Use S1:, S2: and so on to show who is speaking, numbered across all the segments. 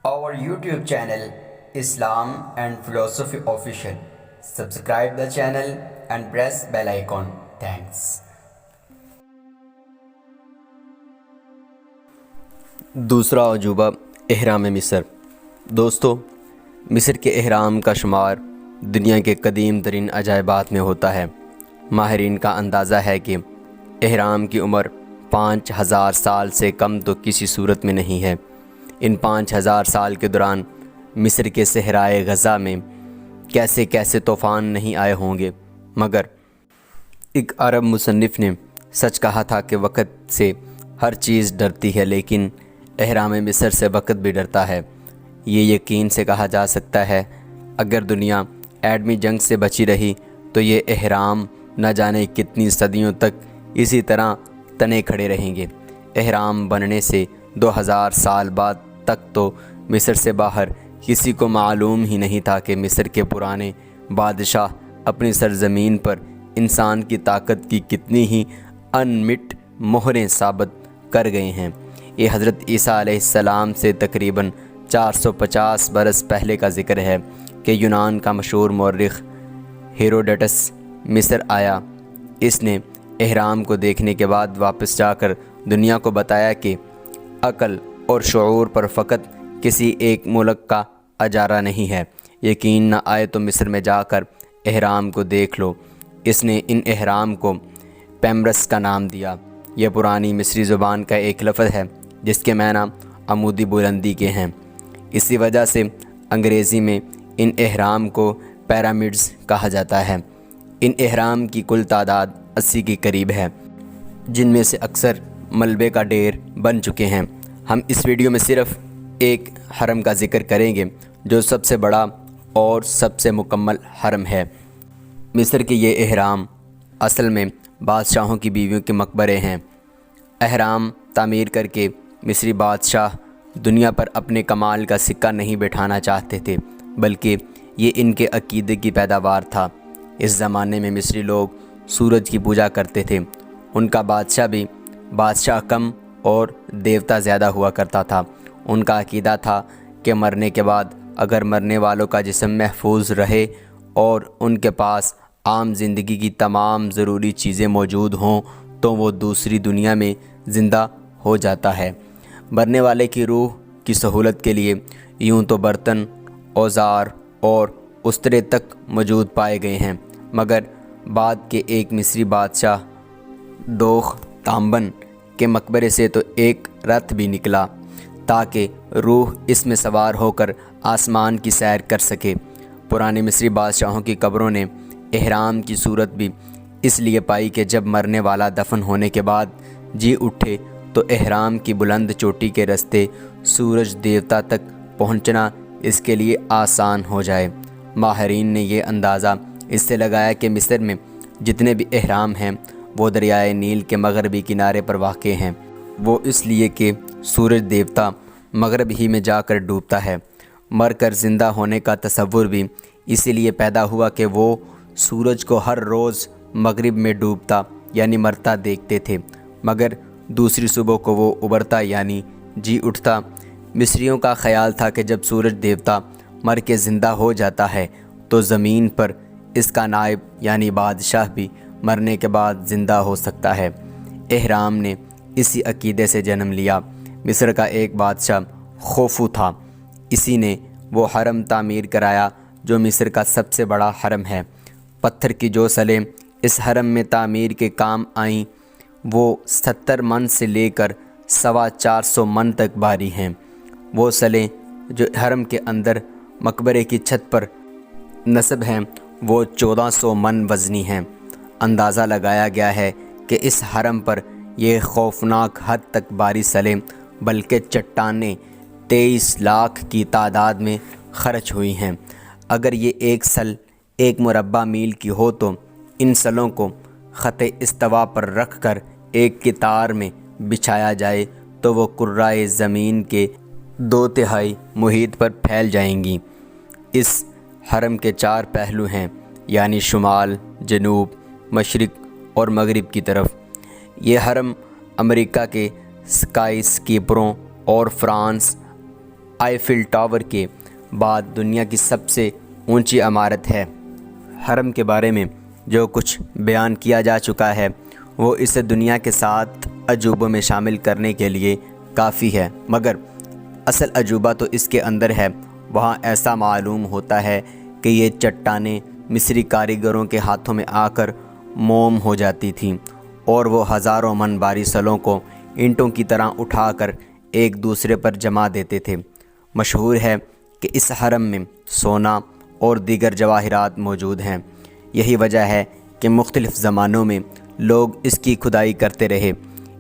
S1: our YouTube channel Islam and Philosophy Official. Subscribe the channel and press bell icon. Thanks.
S2: دوسرا عجوبہ احرام مصر۔ دوستو، مصر کے احرام کا شمار دنیا کے قدیم ترین عجائبات میں ہوتا ہے۔ ماہرین کا اندازہ ہے کہ احرام کی عمر 5000 سال سے کم تو کسی صورت میں نہیں ہے۔ ان 5000 سال کے دوران مصر کے صحرائے غزہ میں کیسے کیسے طوفان نہیں آئے ہوں گے، مگر ایک عرب مصنف نے سچ کہا تھا کہ وقت سے ہر چیز ڈرتی ہے، لیکن احرام مصر سے وقت بھی ڈرتا ہے۔ یہ یقین سے کہا جا سکتا ہے اگر دنیا ایٹمی جنگ سے بچی رہی تو یہ احرام نہ جانے کتنی صدیوں تک اسی طرح تنے کھڑے رہیں گے۔ احرام بننے سے 2000 سال بعد تک تو مصر سے باہر کسی کو معلوم ہی نہیں تھا کہ مصر کے پرانے بادشاہ اپنی سرزمین پر انسان کی طاقت کی کتنی ہی انمٹ مہریں ثابت کر گئے ہیں۔ یہ حضرت عیسیٰ علیہ السلام سے تقریباً 450 برس پہلے کا ذکر ہے کہ یونان کا مشہور مورخ ہیروڈٹس مصر آیا۔ اس نے احرام کو دیکھنے کے بعد واپس جا کر دنیا کو بتایا کہ عقل اور شعور پر فقط کسی ایک ملک کا اجارہ نہیں ہے۔ یقین نہ آئے تو مصر میں جا کر احرام کو دیکھ لو۔ اس نے ان احرام کو پیمرس کا نام دیا۔ یہ پرانی مصری زبان کا ایک لفظ ہے جس کے معنی عمودی بلندی کے ہیں۔ اسی وجہ سے انگریزی میں ان احرام کو پیرامڈز کہا جاتا ہے۔ ان احرام کی کل تعداد 80 کے قریب ہے، جن میں سے اکثر ملبے کا ڈھیر بن چکے ہیں۔ ہم اس ویڈیو میں صرف ایک حرم کا ذکر کریں گے جو سب سے بڑا اور سب سے مکمل حرم ہے۔ مصر کے یہ احرام اصل میں بادشاہوں کی بیویوں کے مقبرے ہیں۔ احرام تعمیر کر کے مصری بادشاہ دنیا پر اپنے کمال کا سکہ نہیں بٹھانا چاہتے تھے، بلکہ یہ ان کے عقیدے کی پیداوار تھا۔ اس زمانے میں مصری لوگ سورج کی پوجا کرتے تھے۔ ان کا بادشاہ بھی بادشاہ کم اور دیوتا زیادہ ہوا کرتا تھا۔ ان کا عقیدہ تھا کہ مرنے کے بعد اگر مرنے والوں کا جسم محفوظ رہے اور ان کے پاس عام زندگی کی تمام ضروری چیزیں موجود ہوں تو وہ دوسری دنیا میں زندہ ہو جاتا ہے۔ مرنے والے کی روح کی سہولت کے لیے یوں تو برتن، اوزار اور استرے تک موجود پائے گئے ہیں، مگر بعد کے ایک مصری بادشاہ دوخ تامبن کے مقبرے سے تو ایک رتھ بھی نکلا تاکہ روح اس میں سوار ہو کر آسمان کی سیر کر سکے۔ پرانے مصری بادشاہوں کی قبروں نے احرام کی صورت بھی اس لیے پائی کہ جب مرنے والا دفن ہونے کے بعد جی اٹھے تو احرام کی بلند چوٹی کے رستے سورج دیوتا تک پہنچنا اس کے لیے آسان ہو جائے۔ ماہرین نے یہ اندازہ اس سے لگایا کہ مصر میں جتنے بھی احرام ہیں وہ دریائے نیل کے مغربی کنارے پر واقع ہیں۔ وہ اس لیے کہ سورج دیوتا مغرب ہی میں جا کر ڈوبتا ہے۔ مر کر زندہ ہونے کا تصور بھی اسی لیے پیدا ہوا کہ وہ سورج کو ہر روز مغرب میں ڈوبتا یعنی مرتا دیکھتے تھے، مگر دوسری صبح کو وہ ابھرتا یعنی جی اٹھتا۔ مصریوں کا خیال تھا کہ جب سورج دیوتا مر کے زندہ ہو جاتا ہے تو زمین پر اس کا نائب یعنی بادشاہ بھی مرنے کے بعد زندہ ہو سکتا ہے۔ احرام نے اسی عقیدے سے جنم لیا۔ مصر کا ایک بادشاہ خوفو تھا، اسی نے وہ حرم تعمیر کرایا جو مصر کا سب سے بڑا حرم ہے۔ پتھر کی جو سلیں اس حرم میں تعمیر کے کام آئیں وہ 70 من سے لے کر 450 من تک بھاری ہیں۔ وہ سلیں جو حرم کے اندر مقبرے کی چھت پر نصب ہیں وہ 1400 من وزنی ہیں۔ اندازہ لگایا گیا ہے کہ اس حرم پر یہ خوفناک حد تک بھاری سلیں بلکہ چٹانیں 23 لاکھ کی تعداد میں خرچ ہوئی ہیں۔ اگر یہ ایک سل 1 مربع میل کی ہو تو ان سلوں کو خط استوا پر رکھ کر ایک قطار میں بچھایا جائے تو وہ کرۂ زمین کے 2/3 محیط پر پھیل جائیں گی۔ اس حرم کے 4 پہلو ہیں، یعنی شمال، جنوب، مشرق اور مغرب کی طرف۔ یہ حرم امریکہ کے اسکائی اسکیپروں اور فرانس آئیفل ٹاور کے بعد دنیا کی سب سے اونچی عمارت ہے۔ حرم کے بارے میں جو کچھ بیان کیا جا چکا ہے وہ اسے دنیا کے 7 عجوبوں میں شامل کرنے کے لیے کافی ہے، مگر اصل عجوبہ تو اس کے اندر ہے۔ وہاں ایسا معلوم ہوتا ہے کہ یہ چٹانیں مصری کاریگروں کے ہاتھوں میں آ کر موم ہو جاتی تھیں اور وہ ہزاروں من باری سلوں کو اینٹوں کی طرح اٹھا کر ایک دوسرے پر جما دیتے تھے۔ مشہور ہے کہ اس حرم میں سونا اور دیگر جواہرات موجود ہیں۔ یہی وجہ ہے کہ مختلف زمانوں میں لوگ اس کی کھدائی کرتے رہے،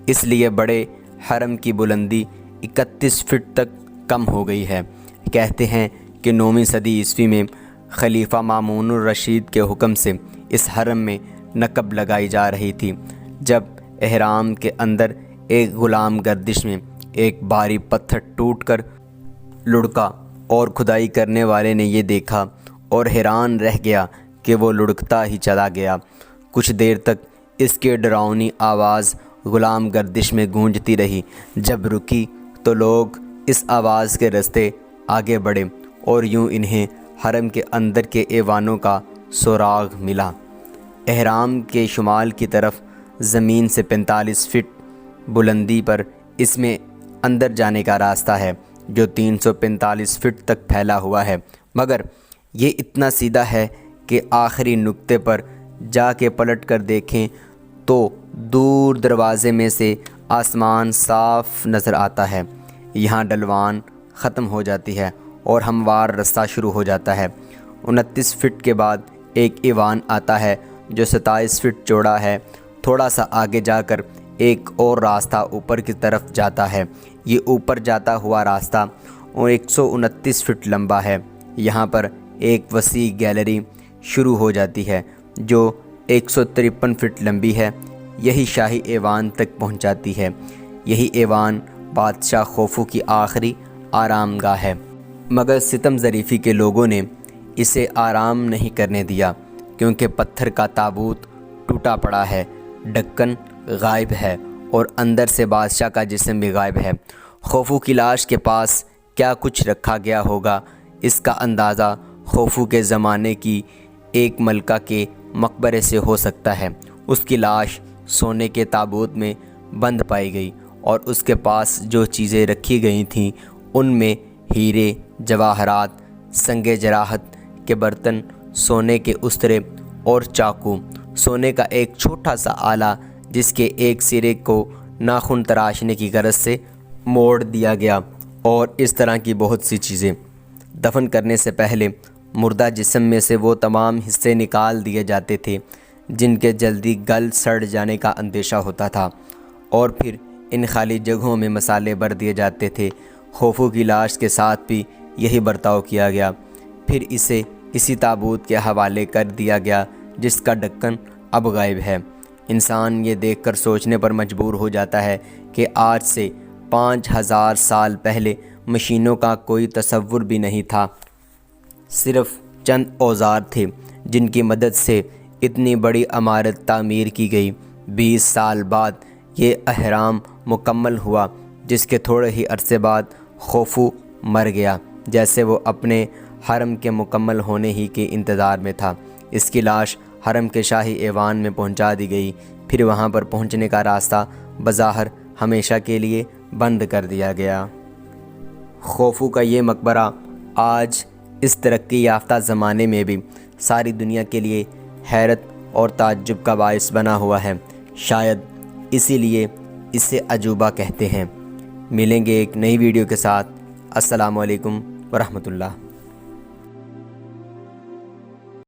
S2: اس لیے بڑے حرم کی بلندی 31 فٹ تک کم ہو گئی ہے۔ کہتے ہیں کہ 9ویں صدی عیسوی میں خلیفہ مامون الرشید کے حکم سے اس حرم میں نقب لگائی جا رہی تھی، جب احرام کے اندر ایک غلام گردش میں ایک بھاری پتھر ٹوٹ کر لڑکا اور کھدائی کرنے والے نے یہ دیکھا اور حیران رہ گیا کہ وہ لڑکتا ہی چلا گیا۔ کچھ دیر تک اس کی ڈراؤنی آواز غلام گردش میں گونجتی رہی۔ جب رکی تو لوگ اس آواز کے راستے آگے بڑھے اور یوں انہیں حرم کے اندر کے ایوانوں کا سراغ ملا۔ احرام کے شمال کی طرف زمین سے 45 فٹ بلندی پر اس میں اندر جانے کا راستہ ہے جو 345 فٹ تک پھیلا ہوا ہے، مگر یہ اتنا سیدھا ہے کہ آخری نقطے پر جا کے پلٹ کر دیکھیں تو دور دروازے میں سے آسمان صاف نظر آتا ہے۔ یہاں ڈھلوان ختم ہو جاتی ہے اور ہموار رستہ شروع ہو جاتا ہے۔ 29 فٹ کے بعد ایک ایوان آتا ہے جو 27 فٹ چوڑا ہے۔ تھوڑا سا آگے جا کر ایک اور راستہ اوپر کی طرف جاتا ہے۔ یہ اوپر جاتا ہوا راستہ 129 فٹ لمبا ہے۔ یہاں پر ایک وسیع گیلری شروع ہو جاتی ہے جو 153 فٹ لمبی ہے۔ یہی شاہی ایوان تک پہنچاتی ہے۔ یہی ایوان بادشاہ خوفو کی آخری آرام گاہ ہے، مگر ستم ظریفی کے لوگوں نے اسے آرام نہیں کرنے دیا، کیونکہ پتھر کا تابوت ٹوٹا پڑا ہے، ڈھکن غائب ہے اور اندر سے بادشاہ کا جسم بھی غائب ہے۔ خوفو کی لاش کے پاس کیا کچھ رکھا گیا ہوگا، اس کا اندازہ خوفو کے زمانے کی ایک ملکہ کے مقبرے سے ہو سکتا ہے۔ اس کی لاش سونے کے تابوت میں بند پائی گئی اور اس کے پاس جو چیزیں رکھی گئی تھیں ان میں ہیرے، جواہرات، سنگ جراحت کے برتن، سونے کے استرے اور چاقو، سونے کا ایک چھوٹا سا آلہ جس کے ایک سرے کو ناخن تراشنے کی غرض سے موڑ دیا گیا، اور اس طرح کی بہت سی چیزیں۔ دفن کرنے سے پہلے مردہ جسم میں سے وہ تمام حصے نکال دیے جاتے تھے جن کے جلدی گل سڑ جانے کا اندیشہ ہوتا تھا، اور پھر ان خالی جگہوں میں مسالے بھر دیے جاتے تھے۔ خوفو کی لاش کے ساتھ بھی یہی برتاؤ کیا گیا، پھر اسے اسی تابوت کے حوالے کر دیا گیا جس کا ڈھکن اب غائب ہے۔ انسان یہ دیکھ کر سوچنے پر مجبور ہو جاتا ہے کہ آج سے 5000 سال پہلے مشینوں کا کوئی تصور بھی نہیں تھا، صرف چند اوزار تھے جن کی مدد سے اتنی بڑی عمارت تعمیر کی گئی۔ 20 سال بعد یہ احرام مکمل ہوا، جس کے تھوڑے ہی عرصے بعد خوفو مر گیا، جیسے وہ اپنے حرم کے مکمل ہونے ہی کے انتظار میں تھا۔ اس کی لاش حرم کے شاہی ایوان میں پہنچا دی گئی، پھر وہاں پر پہنچنے کا راستہ بظاہر ہمیشہ کے لیے بند کر دیا گیا۔ خوفو کا یہ مقبرہ آج اس ترقی یافتہ زمانے میں بھی ساری دنیا کے لیے حیرت اور تعجب کا باعث بنا ہوا ہے، شاید اسی لیے اسے عجوبہ کہتے ہیں۔ ملیں گے ایک نئی ویڈیو کے ساتھ۔ السلام علیکم ورحمۃ اللہ۔